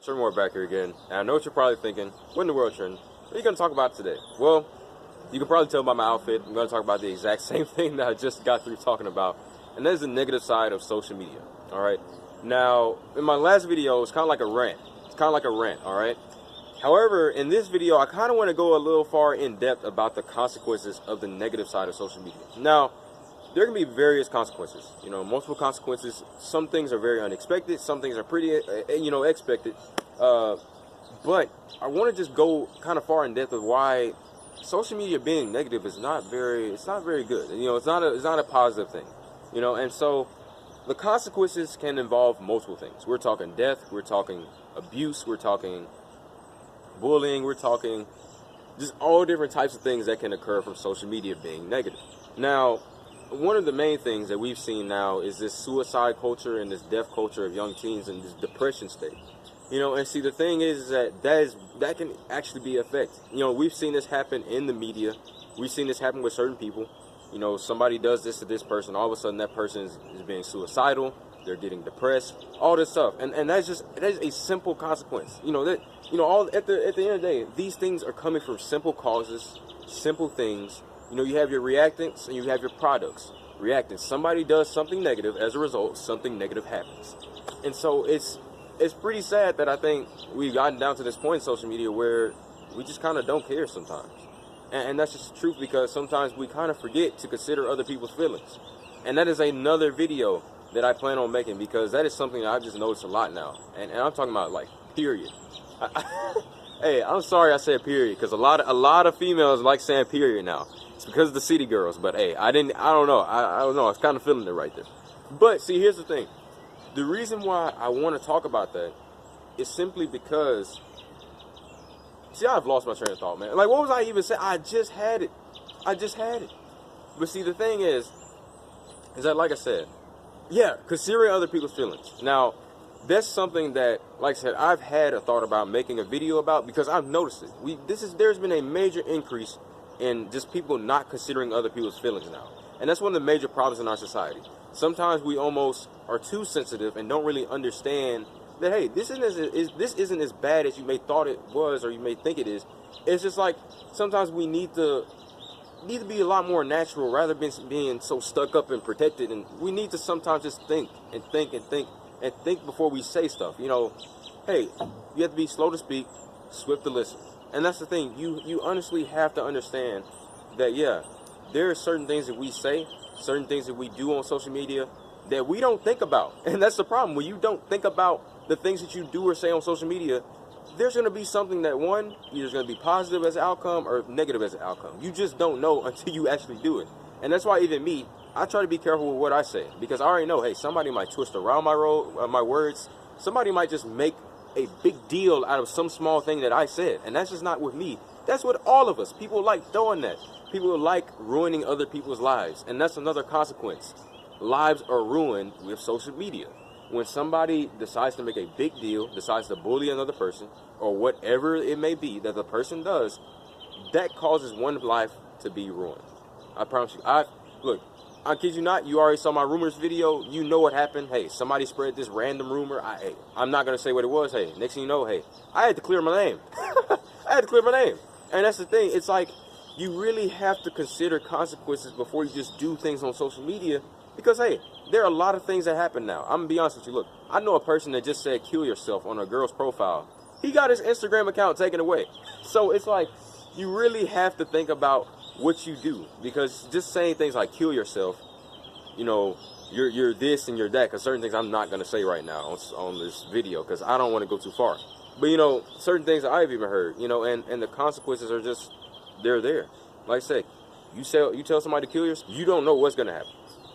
Trevor back here again, and I know what you're probably thinking. What in the world, Trenton? What are you going to talk about today? Well, you can probably tell by my outfit, I'm going to talk about the exact same thing that I just got through talking about, and that is the negative side of social media, alright? Now, in my last video, it's kind of like a rant. Alright? However, in this video, I kind of want to go a little far in depth about the consequences of the negative side of social media. Now, there can be various consequences, multiple consequences. Some things are very unexpected, some things are pretty, expected. But I want to just go kind of far in depth of why social media being negative is not very good. It's not a positive thing, and so the consequences can involve multiple things. We're talking death, we're talking abuse, we're talking bullying, we're talking just all different types of things that can occur from social media being negative. Now, one of the main things that we've seen now is this suicide culture and this death culture of young teens and this depression state. And see, the thing is that can actually be a effect. We've seen this happen in the media. We've seen this happen with certain people. Somebody does this to this person, all of a sudden that person is being suicidal, they're getting depressed, all this stuff. And that is a simple consequence. All at the end of the day, these things are coming from simple causes, simple things. You have your reactants and you have your products. Reactants, somebody does something negative, as a result, something negative happens. And so it's pretty sad that I think we've gotten down to this point in social media where we just kind of don't care sometimes. And that's just the truth, because sometimes we kind of forget to consider other people's feelings. And that is another video that I plan on making, because that is something that I've just noticed a lot now. And I'm talking about, like, period. Hey, I'm sorry I said period, because a lot of females like saying period now. It's because of the city girls, but hey, I don't know. I don't know. I was kind of feeling it right there. But see, here's the thing. The reason why I want to talk about that is simply because, see, I've lost my train of thought, man. Like, what was I even saying? I just had it. But see, the thing is that, like I said, yeah, considering other people's feelings. Now, that's something that, like I said, I've had a thought about making a video about, because I've noticed it. There's been a major increase in just people not considering other people's feelings now. And that's one of the major problems in our society. Sometimes we almost are too sensitive and don't really understand that, hey, this isn't as bad as you may thought it was, or you may think it is. It's just like sometimes we need to be a lot more natural rather than being so stuck up and protected. And we need to sometimes just think before we say stuff. Hey, you have to be slow to speak, swift to listen. And that's the thing. You honestly have to understand that, yeah, there are certain things that we say, certain things that we do on social media that we don't think about. And that's the problem. When you don't think about the things that you do or say on social media, there's going to be something that, one, either going to be positive as an outcome or negative as an outcome. You just don't know until you actually do it. And that's why even me, I try to be careful with what I say, because I already know, hey, somebody might twist around my words. Somebody might just make a big deal out of some small thing that I said. And that's just not with me. That's with all of us. People like doing that. People like ruining other people's lives. And that's another consequence. Lives are ruined with social media. When somebody decides to make a big deal, decides to bully another person, or whatever it may be that the person does, that causes one life to be ruined. I promise you. Look, I kid you not, you already saw my rumors video. You know what happened. Hey, somebody spread this random rumor. I'm not going to say what it was. Hey, next thing you know, hey, I had to clear my name. And that's the thing. It's like, you really have to consider consequences before you just do things on social media. Because, hey, there are a lot of things that happen now. I'm going to be honest with you. Look, I know a person that just said kill yourself on a girl's profile. He got his Instagram account taken away. So it's like, you really have to think about what you do, because just saying things like kill yourself, you're this and you're that, because certain things I'm not going to say right now on this video, because I don't want to go too far. But certain things that I've even heard, and the consequences are just, they're there. Like I say, you tell somebody to kill yourself, you don't know what's going to happen.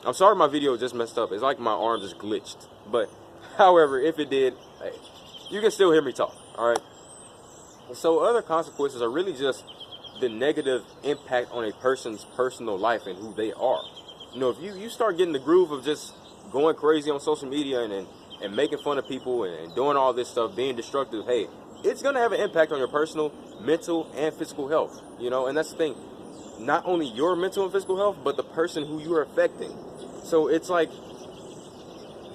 I'm sorry my video just messed up. It's like my arm just glitched. But however, if it did, hey, you can still hear me talk. All right. So other consequences are really just the negative impact on a person's personal life and who they are. If you start getting the groove of just going crazy on social media and making fun of people and doing all this stuff, being destructive, hey, it's going to have an impact on your personal, mental, and physical health. And that's the thing. Not only your mental and physical health, but the person who you are affecting. So it's like,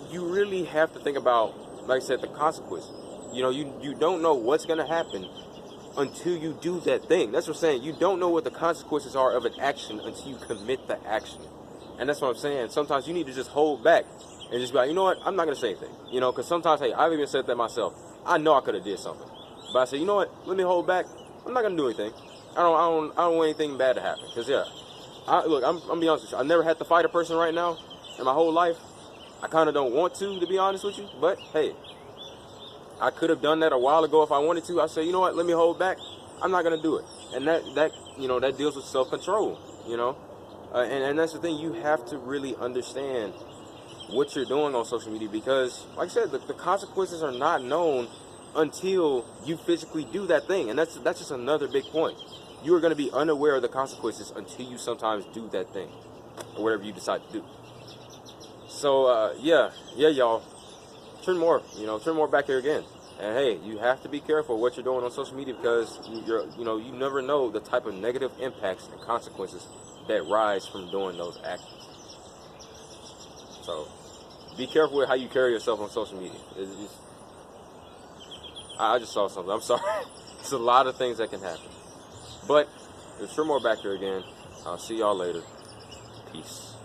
you really have to think about, like I said, the consequences. You know, you don't know what's going to happen until you do that thing. That's what I'm saying. You don't know what the consequences are of an action until you commit the action. And that's what I'm saying. Sometimes you need to just hold back and just be like, you know what? I'm not going to say anything. You know, because sometimes, hey, I've even said that myself. I know I could have did something. But I said, you know what? Let me hold back. I'm not going to do anything. I don't want anything bad to happen. Because, yeah, look, I'm going to be honest with you. I never had to fight a person right now in my whole life. I kind of don't want to be honest with you. But, hey, I could have done that a while ago if I wanted to. I said, you know what? Let me hold back. I'm not going to do it. And that you know, that deals with self-control, you know. And that's the thing. You have to really understand what you're doing on social media because, like I said, the consequences are not known until you physically do that thing. And that's just another big point. You are going to be unaware of the consequences until you sometimes do that thing or whatever you decide to do. So, yeah, y'all. Turn more back here again. And hey, you have to be careful what you're doing on social media because you never know the type of negative impacts and consequences that rise from doing those actions. So, be careful with how you carry yourself on social media. I just saw something. I'm sorry. It's a lot of things that can happen. But there's more back here again. I'll see y'all later. Peace.